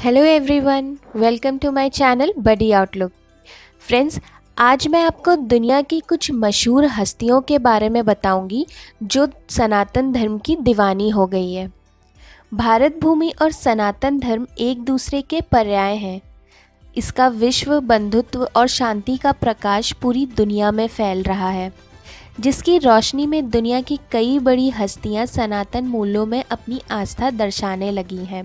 Hello everyone, welcome to my channel Buddy Outlook. Friends, आज मैं आपको दुनिया की कुछ मशहूर हस्तियों के बारे में बताऊंगी जो सनातन धर्म की दीवानी हो गई है। भारत भूमि और सनातन धर्म एक दूसरे के पर्याय हैं। इसका विश्व बंधुत्व और शांति का प्रकाश पूरी दुनिया में फैल रहा है, जिसकी रोशनी में दुनिया की कई बड़ी हस्तियां सनातन मूल्यों में अपनी आस्था दर्शाने लगी हैं।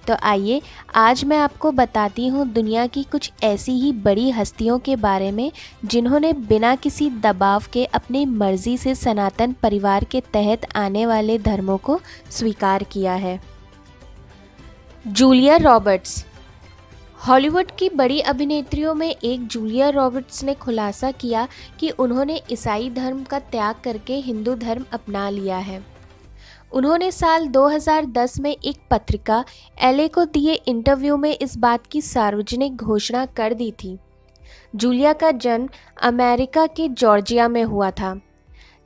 तो आइए आज मैं आपको बताती हूँ दुनिया की कुछ ऐसी ही बड़ी हस्तियों के बारे में जिन्होंने बिना किसी दबाव के अपनी मर्जी से सनातन परिवार के तहत आने वाले धर्मों को स्वीकार किया है। Julia Roberts. हॉलीवुड की बड़ी अभिनेत्रियों में एक जूलिया रॉबर्ट्स ने खुलासा किया कि उन्होंने ईसाई धर्म का त्याग करके हिंदू धर्म अपना लिया है। उन्होंने साल 2010 में एक पत्रिका एले को दिए इंटरव्यू में इस बात की सार्वजनिक घोषणा कर दी थी। जूलिया का जन्म अमेरिका के जॉर्जिया में हुआ था,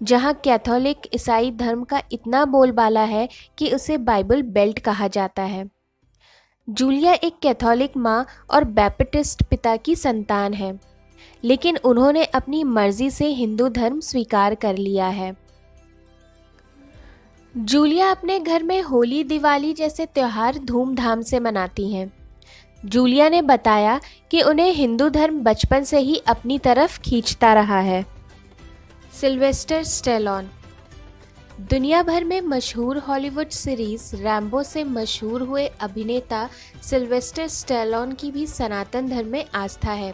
जहां कैथोलिक ईसाई धर्म का इतना बोलबाला है कि उसे बाइबल बेल्ट कहा जाता है। जूलिया एक कैथोलिक मां और बैप्टिस्ट पिता की संतान है, लेकिन उन्होंने अपनी मर्जी से हिंदू धर्म स्वीकार कर लिया है। जूलिया अपने घर में होली, दिवाली जैसे त्योहार धूमधाम से मनाती हैं। जूलिया ने बताया कि उन्हें हिंदू धर्म बचपन से ही अपनी तरफ खींचता रहा है। Sylvester Stallone. दुनिया भर में मशहूर हॉलीवुड सीरीज रैम्बो से मशहूर हुए अभिनेता सिल्वेस्टर स्टेलोन की भी सनातन धर्म में आस्था है।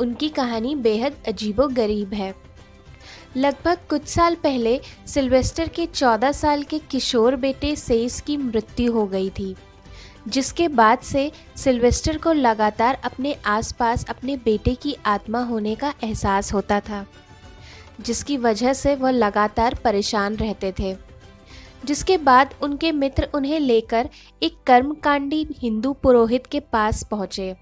उनकी कहानी बेहद अजीबोगरीब है। लगभग कुछ साल पहले सिल्वेस्टर के 14 साल के किशोर बेटे सेस की मृत्यु हो गई थी, जिसके बाद से सिल्वेस्टर को लगातार अपने आसपास अपने बेटे की आत्मा होने का एहसास होता था, जिसकी वजह से वह लगातार परेशान रहते थे। जिसके बाद उनके मित्र उन्हें लेकर एक कर्मकांडी हिंदू पुरोहित के पास पहुंचे,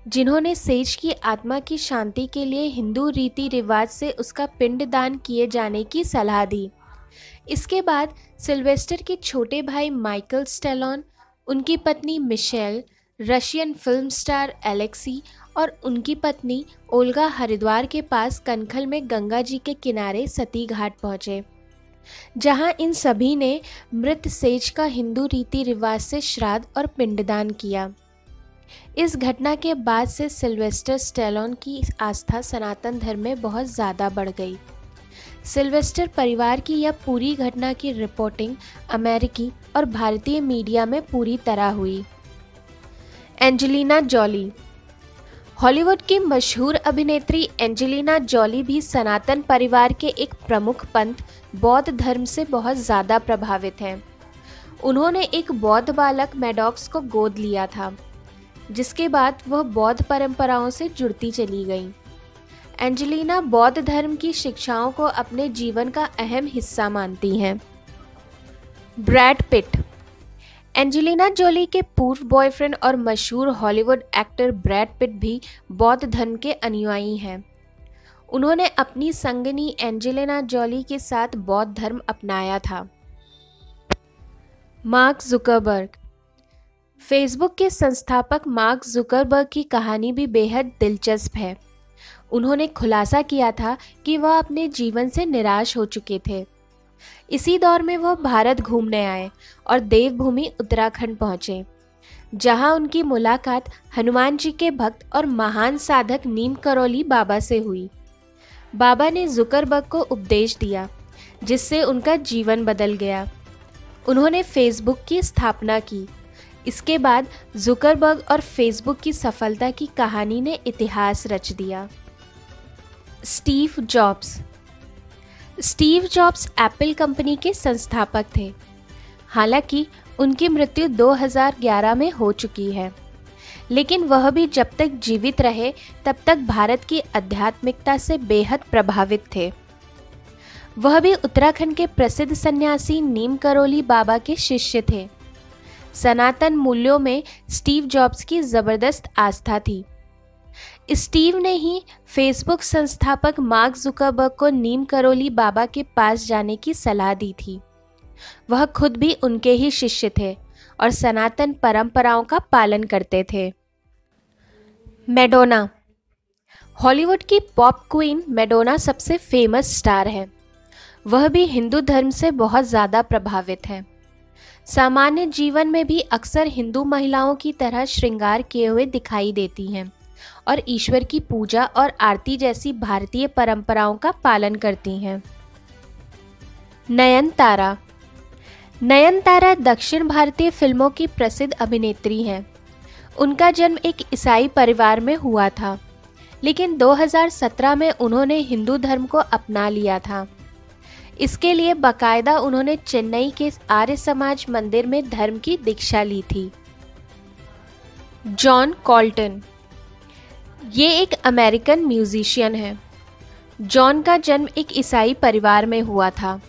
जिन्होंने सेज की आत्मा की शांति के लिए हिंदू रीति रिवाज से उसका पिंडदान किए जाने की सलाह दी। इसके बाद सिल्वेस्टर के छोटे भाई माइकल स्टेलोन, उनकी पत्नी Michelle, Russian film star Alexei और उनकी पत्नी ओल्गा हरिद्वार के पास कनखल में गंगा जी के किनारे सती घाट पहुँचे, जहां इन सभी ने मृत सेज का हिंदू रीति रिवाज से श्राद्ध और पिंडदान किया। इस घटना के बाद से सिल्वेस्टर स्टेलोन की आस्था सनातन धर्म में बहुत ज़्यादा बढ़ गई। सिल्वेस्टर परिवार की यह पूरी घटना की रिपोर्टिंग अमेरिकी और भारतीय मीडिया में पूरी तरह हुई। Angelina Jolie. हॉलीवुड की मशहूर अभिनेत्री एंजेलिना जॉली भी सनातन परिवार के एक प्रमुख पंथ बौद्ध धर्म से बहुत ज़्यादा प्रभावित हैं। उन्होंने एक बौद्ध बालक मैडॉक्स को गोद लिया था, जिसके बाद वह बौद्ध परंपराओं से जुड़ती चली गई। एंजेलिना बौद्ध धर्म की शिक्षाओं को अपने जीवन का अहम हिस्सा मानती हैं। Brad Pitt. एंजेलिना जोली के पूर्व बॉयफ्रेंड और मशहूर हॉलीवुड एक्टर ब्रैड पिट भी बौद्ध धर्म के अनुयायी हैं। उन्होंने अपनी संगिनी एंजेलिना जोली के साथ बौद्ध धर्म अपनाया था। Mark Zuckerberg. फेसबुक के संस्थापक मार्क जुकरबर्ग की कहानी भी बेहद दिलचस्प है। उन्होंने खुलासा किया था कि वह अपने जीवन से निराश हो चुके थे। इसी दौर में वह भारत घूमने आए और देवभूमि उत्तराखंड पहुंचे, जहां उनकी मुलाकात हनुमान जी के भक्त और महान साधक नीम करोली बाबा से हुई। बाबा ने जुकरबर्ग को उपदेश दिया, जिससे उनका जीवन बदल गया। उन्होंने फेसबुक की स्थापना की। इसके बाद जुकरबर्ग और फेसबुक की सफलता की कहानी ने इतिहास रच दिया। Steve jobs. Steve jobs Apple company के संस्थापक थे। हालांकि उनकी मृत्यु 2011 में हो चुकी है, लेकिन वह भी जब तक जीवित रहे तब तक भारत की आध्यात्मिकता से बेहद प्रभावित थे। वह भी उत्तराखंड के प्रसिद्ध सन्यासी नीम करोली बाबा के शिष्य थे। सनातन मूल्यों में स्टीव जॉब्स की ज़बरदस्त आस्था थी। स्टीव ने ही फेसबुक संस्थापक मार्क जुकरबर्ग को नीम करोली बाबा के पास जाने की सलाह दी थी। वह खुद भी उनके ही शिष्य थे और सनातन परंपराओं का पालन करते थे। मैडोना। हॉलीवुड की पॉप क्वीन मैडोना सबसे फेमस स्टार है। वह भी हिंदू धर्म से बहुत ज़्यादा प्रभावित है। सामान्य जीवन में भी अक्सर हिंदू महिलाओं की तरह श्रृंगार किए हुए दिखाई देती हैं और ईश्वर की पूजा और आरती जैसी भारतीय परंपराओं का पालन करती हैं। नयनतारा। नयनतारा दक्षिण भारतीय फिल्मों की प्रसिद्ध अभिनेत्री हैं। उनका जन्म एक ईसाई परिवार में हुआ था, लेकिन 2017 में उन्होंने हिंदू धर्म को अपना लिया था। इसके लिए बाकायदा उन्होंने चेन्नई के आर्य समाज मंदिर में धर्म की दीक्षा ली थी। John Colton. ये एक अमेरिकन म्यूजिशियन है। जॉन का जन्म एक ईसाई परिवार में हुआ था।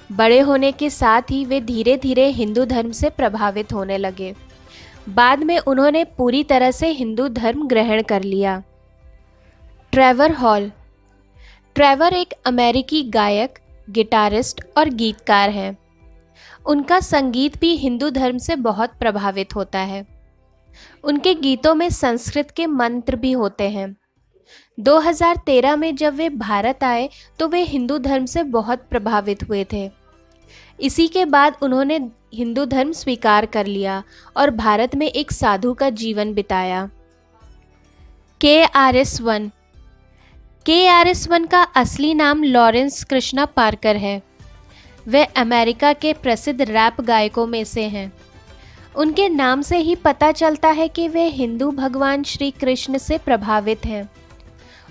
बड़े होने के साथ ही वे धीरे धीरे हिंदू धर्म से प्रभावित होने लगे। बाद में उन्होंने पूरी तरह से हिंदू धर्म ग्रहण कर लिया। Trevor hall. ट्रेवर एक अमेरिकी गायक, गिटारिस्ट और गीतकार हैं। उनका संगीत भी हिंदू धर्म से बहुत प्रभावित होता है। उनके गीतों में संस्कृत के मंत्र भी होते हैं। 2013 में जब वे भारत आए तो वे हिंदू धर्म से बहुत प्रभावित हुए थे। इसी के बाद उन्होंने हिंदू धर्म स्वीकार कर लिया और भारत में एक साधु का जीवन बिताया। KRS-One। KRS-One का असली नाम लॉरेंस कृष्णा पार्कर है। वे अमेरिका के प्रसिद्ध रैप गायकों में से हैं। उनके नाम से ही पता चलता है कि वे हिंदू भगवान श्री कृष्ण से प्रभावित हैं।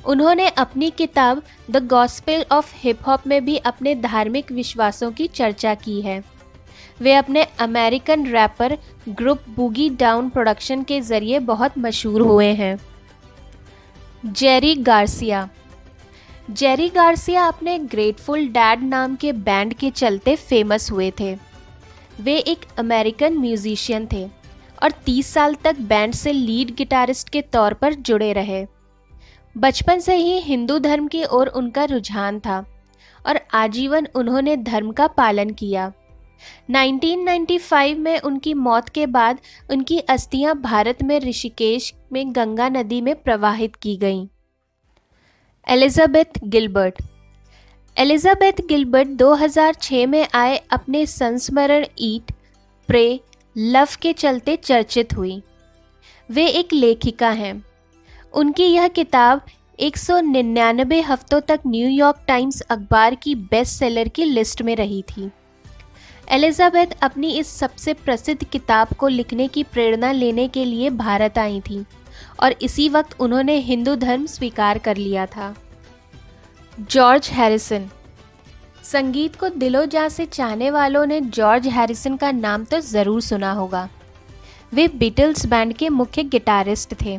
उन्होंने अपनी किताब the gospel of hip hop में भी अपने धार्मिक विश्वासों की चर्चा की है। वे अपने American wrapper group boogie down production के ज़रिए बहुत मशहूर हुए हैं। Jerry Garcia. जेरी गार्सिया अपने ग्रेटफुल डैड नाम के बैंड के चलते फेमस हुए थे। वे एक अमेरिकन म्यूजिशियन थे और 30 साल तक बैंड से लीड गिटारिस्ट के तौर पर जुड़े रहे। बचपन से ही हिंदू धर्म की ओर उनका रुझान था और आजीवन उन्होंने धर्म का पालन किया। 1995 में उनकी मौत के बाद उनकी अस्थियां भारत में ऋषिकेश में गंगा नदी में प्रवाहित की गईं। Elizabeth Gilbert. एलिजाबेथ गिलबर्ट 2006 में आए अपने संस्मरण ईट, प्रे, लव के चलते चर्चित हुई। वे एक लेखिका हैं। उनकी यह किताब 199 हफ्तों तक न्यूयॉर्क टाइम्स अखबार की बेस्ट सेलर की लिस्ट में रही थी। एलिजाबेथ अपनी इस सबसे प्रसिद्ध किताब को लिखने की प्रेरणा लेने के लिए भारत आई थी और इसी वक्त उन्होंने हिंदू धर्म स्वीकार कर लिया था। George Harrison. संगीत को दिलो जान से चाहने वालों ने जॉर्ज हैरिसन का नाम तो ज़रूर सुना होगा। वे बीटल्स बैंड के मुख्य गिटारिस्ट थे।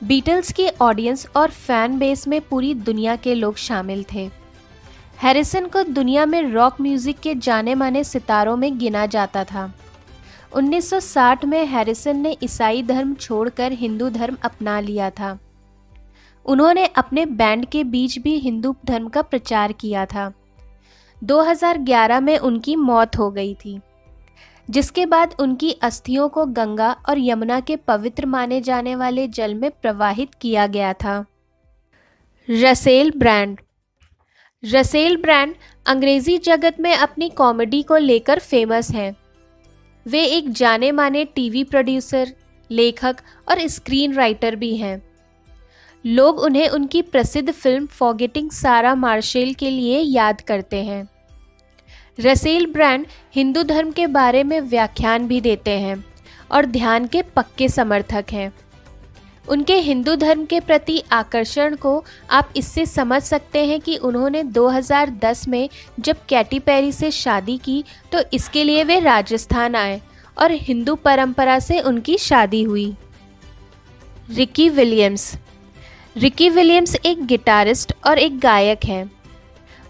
बीटल्स की ऑडियंस और फैन बेस में पूरी दुनिया के लोग शामिल थे। हैरिसन को दुनिया में रॉक म्यूज़िक के जाने माने सितारों में गिना जाता था। 1960 में हैरिसन ने ईसाई धर्म छोड़कर हिंदू धर्म अपना लिया था। उन्होंने अपने बैंड के बीच भी हिंदू धर्म का प्रचार किया था। 2011 में उनकी मौत हो गई थी, जिसके बाद उनकी अस्थियों को गंगा और यमुना के पवित्र माने जाने वाले जल में प्रवाहित किया गया था। Russell brand. रसेल ब्रांड अंग्रेज़ी जगत में अपनी कॉमेडी को लेकर फेमस हैं। वे एक जाने माने टीवी प्रोड्यूसर, लेखक और स्क्रीन राइटर भी हैं। लोग उन्हें उनकी प्रसिद्ध फिल्म फॉरगेटिंग सारा मार्शल के लिए याद करते हैं। रसेल ब्रांड हिंदू धर्म के बारे में व्याख्यान भी देते हैं और ध्यान के पक्के समर्थक हैं। उनके हिंदू धर्म के प्रति आकर्षण को आप इससे समझ सकते हैं कि उन्होंने 2010 में जब कैटी पेरी से शादी की तो इसके लिए वे राजस्थान आए और हिंदू परंपरा से उनकी शादी हुई। Ricky Williams. रिकी विलियम्स एक गिटारिस्ट और एक गायक हैं।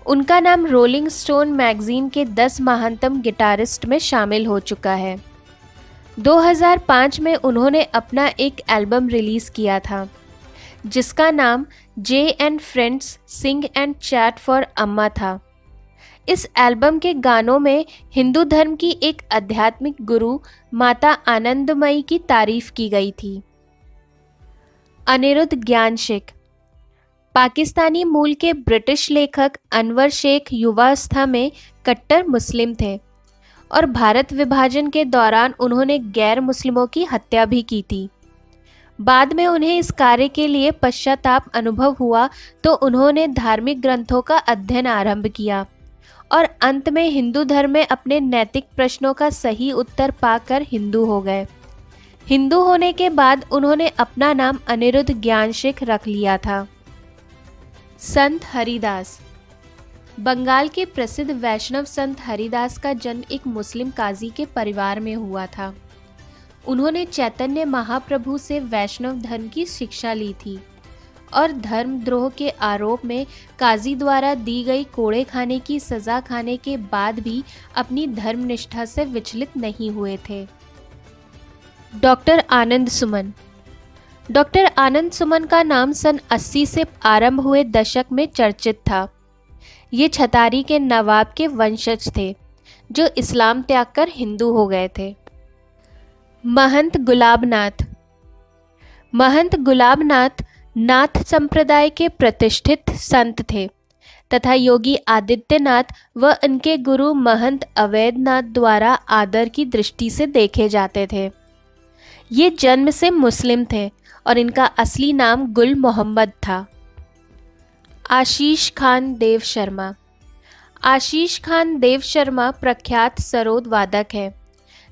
उनका नाम रोलिंग स्टोन मैगजीन के 10 महानतम गिटारिस्ट में शामिल हो चुका है। 2005 में उन्होंने अपना एक एल्बम रिलीज़ किया था जिसका नाम जे and friends sing and chat for अम्मा था। इस एल्बम के गानों में हिंदू धर्म की एक आध्यात्मिक गुरु माता आनंदमयी की तारीफ की गई थी। अनिरुद्ध ज्ञान शेख। पाकिस्तानी मूल के ब्रिटिश लेखक अनवर शेख युवावस्था में कट्टर मुस्लिम थे और भारत विभाजन के दौरान उन्होंने गैर मुस्लिमों की हत्या भी की थी। बाद में उन्हें इस कार्य के लिए पश्चाताप अनुभव हुआ तो उन्होंने धार्मिक ग्रंथों का अध्ययन आरंभ किया और अंत में हिंदू धर्म में अपने नैतिक प्रश्नों का सही उत्तर पाकर हिंदू हो गए। हिंदू होने के बाद उन्होंने अपना नाम अनिरुद्ध ज्ञान शेख रख लिया था। संत हरिदास। बंगाल के प्रसिद्ध वैष्णव संत हरिदास का जन्म एक मुस्लिम काजी के परिवार में हुआ था। उन्होंने चैतन्य महाप्रभु से वैष्णव धर्म की शिक्षा ली थी और धर्मद्रोह के आरोप में काजी द्वारा दी गई कोड़े खाने की सज़ा खाने के बाद भी अपनी धर्मनिष्ठा से विचलित नहीं हुए थे। डॉक्टर आनंद सुमन। डॉक्टर आनंद सुमन का नाम सन 80 से आरंभ हुए दशक में चर्चित था। ये छतारी के नवाब के वंशज थे जो इस्लाम त्याग कर हिंदू हो गए थे। महंत गुलाबनाथ। महंत गुलाबनाथ नाथ संप्रदाय के प्रतिष्ठित संत थे तथा योगी आदित्यनाथ व उनके गुरु महंत अवैधनाथ द्वारा आदर की दृष्टि से देखे जाते थे। ये जन्म से मुस्लिम थे और इनका असली नाम गुल मोहम्मद था। आशीष खान देव शर्मा। आशीष खान देव शर्मा प्रख्यात सरोद वादक हैं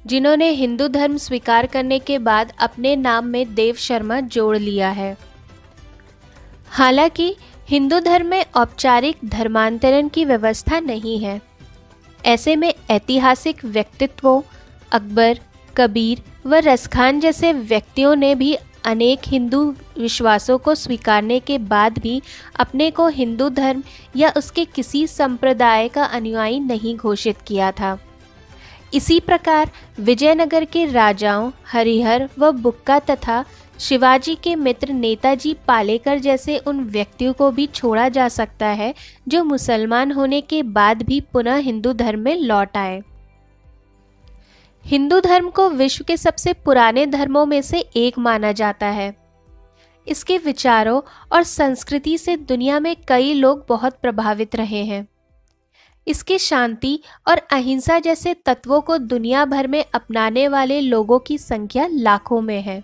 जिन्होंने हिंदू धर्म स्वीकार करने के बाद अपने नाम में देव शर्मा जोड़ लिया है। हालांकि हिंदू धर्म में औपचारिक धर्मांतरण की व्यवस्था नहीं है। ऐसे में ऐतिहासिक व्यक्तित्वों अकबर, कबीर व रसखान जैसे व्यक्तियों ने भी अनेक हिंदू विश्वासों को स्वीकारने के बाद भी अपने को हिंदू धर्म या उसके किसी संप्रदाय का अनुयायी नहीं घोषित किया था। इसी प्रकार विजयनगर के राजाओं हरिहर व बुक्का तथा शिवाजी के मित्र नेताजी पालेकर जैसे उन व्यक्तियों को भी छोड़ा जा सकता है जो मुसलमान होने के बाद भी पुनः हिंदू धर्म में लौट आए। हिंदू धर्म को विश्व के सबसे पुराने धर्मों में से एक माना जाता है। इसके विचारों और संस्कृति से दुनिया में कई लोग बहुत प्रभावित रहे हैं। इसके शांति और अहिंसा जैसे तत्वों को दुनिया भर में अपनाने वाले लोगों की संख्या लाखों में है,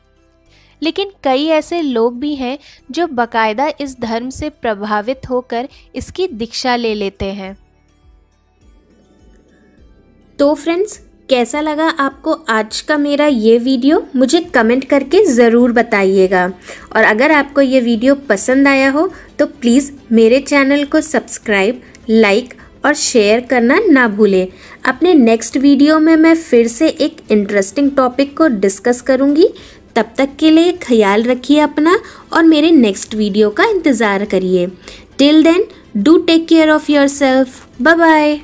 लेकिन कई ऐसे लोग भी हैं जो बाकायदा इस धर्म से प्रभावित होकर इसकी दीक्षा ले लेते हैं। तो फ्रेंड्स, कैसा लगा आपको आज का मेरा ये वीडियो? मुझे कमेंट करके ज़रूर बताइएगा। और अगर आपको ये वीडियो पसंद आया हो तो प्लीज़ मेरे चैनल को सब्सक्राइब, लाइक और शेयर करना ना भूलें। अपने नेक्स्ट वीडियो में मैं फिर से एक इंटरेस्टिंग टॉपिक को डिस्कस करूँगी। तब तक के लिए ख्याल रखिए अपना और मेरे नेक्स्ट वीडियो का इंतज़ार करिए। Till then, do take care of yourself. Bye bye.